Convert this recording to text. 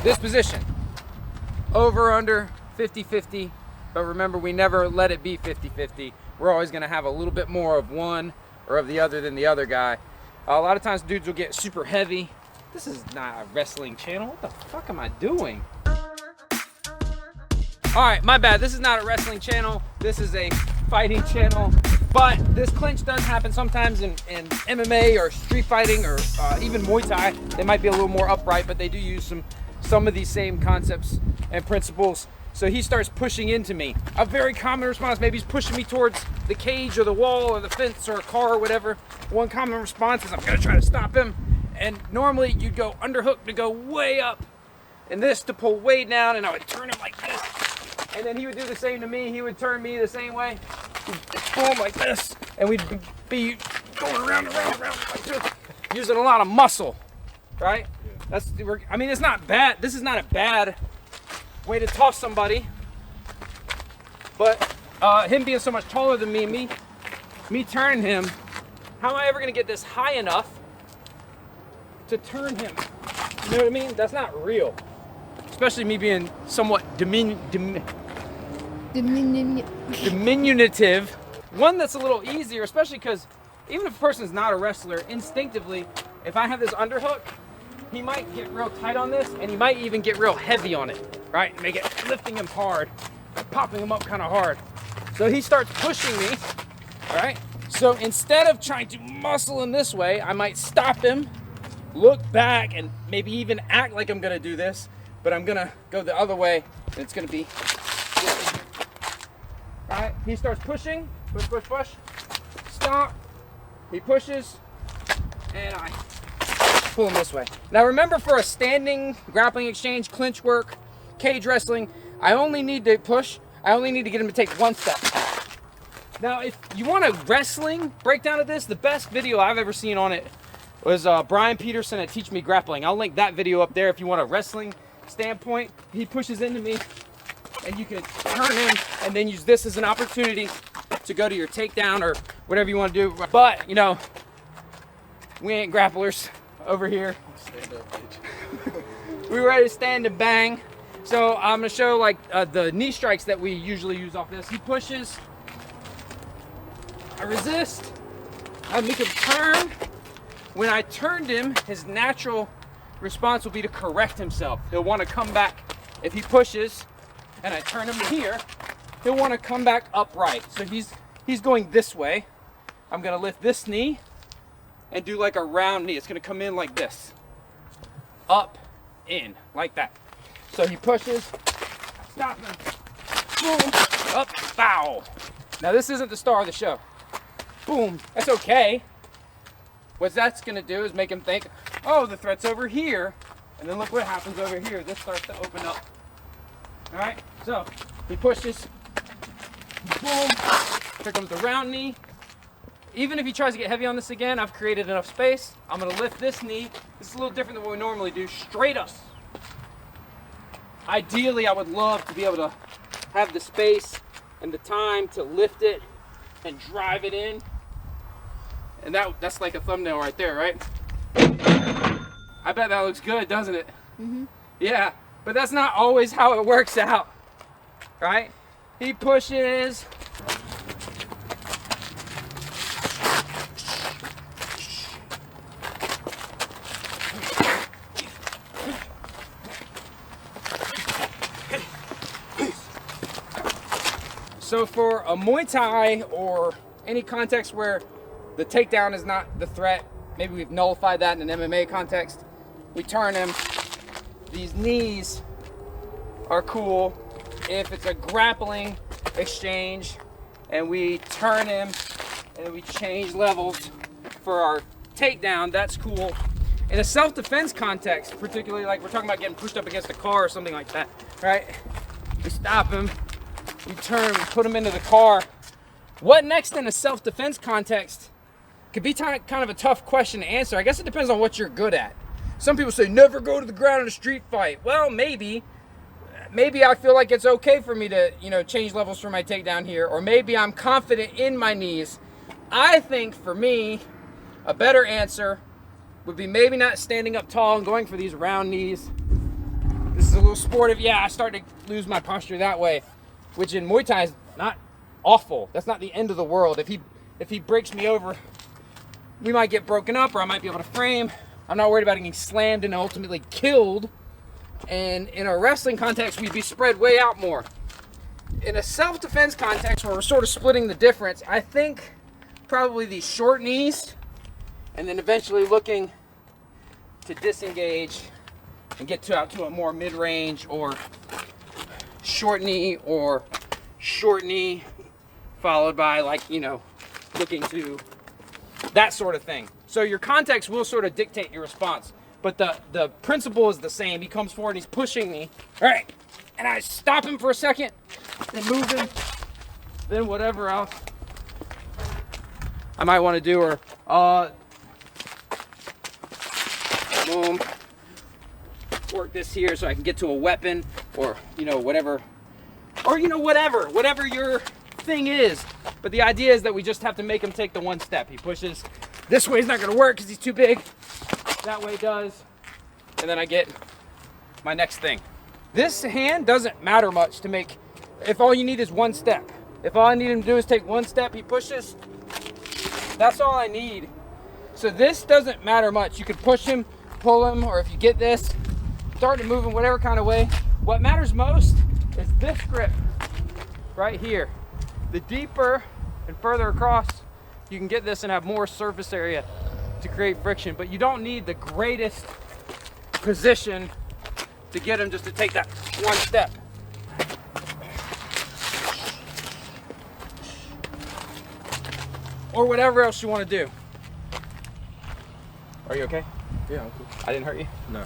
this position. Over, under, 50-50. But remember, we never let it be 50-50. We're always gonna have a little bit more of one or of the other than the other guy. A lot of times dudes will get super heavy. This is not a wrestling channel. What the fuck am I doing? All right, my bad. This is not a wrestling channel. This is a fighting channel. But this clinch does happen sometimes in MMA or street fighting or even Muay Thai. They might be a little more upright, but they do use some of these same concepts and principles. So he starts pushing into me. A very common response, maybe he's pushing me towards the cage or the wall or the fence or a car or whatever. One common response is I'm gonna try to stop him. And normally you'd go underhook to go way up and this to pull way down, and I would turn him like this. And then he would do the same to me. He would turn me the same way. He'd boom like this. And we'd be going around like this, using a lot of muscle, right? Yeah. I mean, it's not bad. This is not a bad way to toss somebody. But him being so much taller than me turning him, how am I ever gonna get this high enough to turn him? You know what I mean? That's not real. Especially me being somewhat diminutive. One that's a little easier, especially because even if a person's not a wrestler, instinctively, if I have this underhook, he might get real tight on this, and he might even get real heavy on it, right? And make it lifting him hard, popping him up kind of hard. So he starts pushing me, all right? So instead of trying to muscle him this way, I might stop him, look back, and maybe even act like I'm gonna do this, but I'm gonna go the other way, and it's gonna be this. All right, he starts pushing, push, stop, he pushes, and I pull him this way. Now remember, for a standing grappling exchange, clinch work, cage wrestling, I only need to push, I only need to get him to take one step. Now, if you want a wrestling breakdown of this, the best video I've ever seen on it was Brian Peterson at Teach Me Grappling. I'll link that video up there if you want a wrestling standpoint. He pushes into me, and you can turn him and then use this as an opportunity to go to your takedown or whatever you want to do. But, you know, we ain't grapplers over here. Stand up, bitch. We're ready to stand and bang. So I'm gonna show like the knee strikes that we usually use off this. He pushes, I resist, I make him turn. When I turned him, his natural response will be to correct himself. He'll want to come back. If he pushes and I turn him here, he'll want to come back upright. So he's going this way. I'm gonna lift this knee and do like a round knee. It's gonna come in like this. Up, in, like that. So he pushes, stop him, boom, up, bow. Now this isn't the star of the show. Boom, that's okay. What that's gonna do is make him think, oh, the threat's over here. And then look what happens over here. This starts to open up. All right, so he pushes, boom, here comes the round knee. Even if he tries to get heavy on this again, I've created enough space. I'm gonna lift this knee. This is a little different than what we normally do, straight up. Ideally, I would love to be able to have the space and the time to lift it and drive it in. And that's like a thumbnail right there, right? I bet that looks good, doesn't it? Mm-hmm. Yeah, but that's not always how it works out, right? He pushes. So for a Muay Thai or any context where the takedown is not the threat, maybe we've nullified that in an MMA context, we turn him. These knees are cool. If it's a grappling exchange and we turn him and we change levels for our takedown, that's cool. In a self-defense context, particularly like we're talking about getting pushed up against a car or something like that, right? We stop him. We turn, we put him into the car. What next in a self-defense context could be kind of a tough question to answer. I guess it depends on what you're good at. Some people say, never go to the ground in a street fight. Well, maybe I feel like it's okay for me to, you know, change levels for my takedown here, or maybe I'm confident in my knees. I think for me, a better answer would be maybe not standing up tall and going for these round knees. This is a little sportive. Yeah, I start to lose my posture that way, which in Muay Thai is not awful. That's not the end of the world. If he breaks me over, we might get broken up, or I might be able to frame. I'm not worried about getting slammed and ultimately killed. And in a wrestling context, we'd be spread way out more. In a self-defense context where we're sort of splitting the difference, I think probably these short knees, and then eventually looking to disengage and get out to a more mid-range or short knee, followed by, like, you know, looking to that sort of thing. So your context will sort of dictate your response, but the principle is the same. He comes forward, he's pushing me, all right, and I stop him for a second, then move him, then whatever else I might want to do, or boom, work this here so I can get to a weapon, or, you know, whatever, or, you know, whatever your thing is. But the idea is that we just have to make him take the one step. He pushes this way, he's not going to work because he's too big. That way does, and then I get my next thing. This hand doesn't matter much to make, if all you need is one step. If all I need him to do is take one step, he pushes, that's all I need. So this doesn't matter much. You could push him, pull him, or if you get this, start to move him whatever kind of way. What matters most is this grip right here. The deeper and further across you can get this and have more surface area to create friction, but you don't need the greatest position to get him just to take that one step. Or whatever else you want to do. Are you okay? Yeah, I'm cool. I didn't hurt you? No.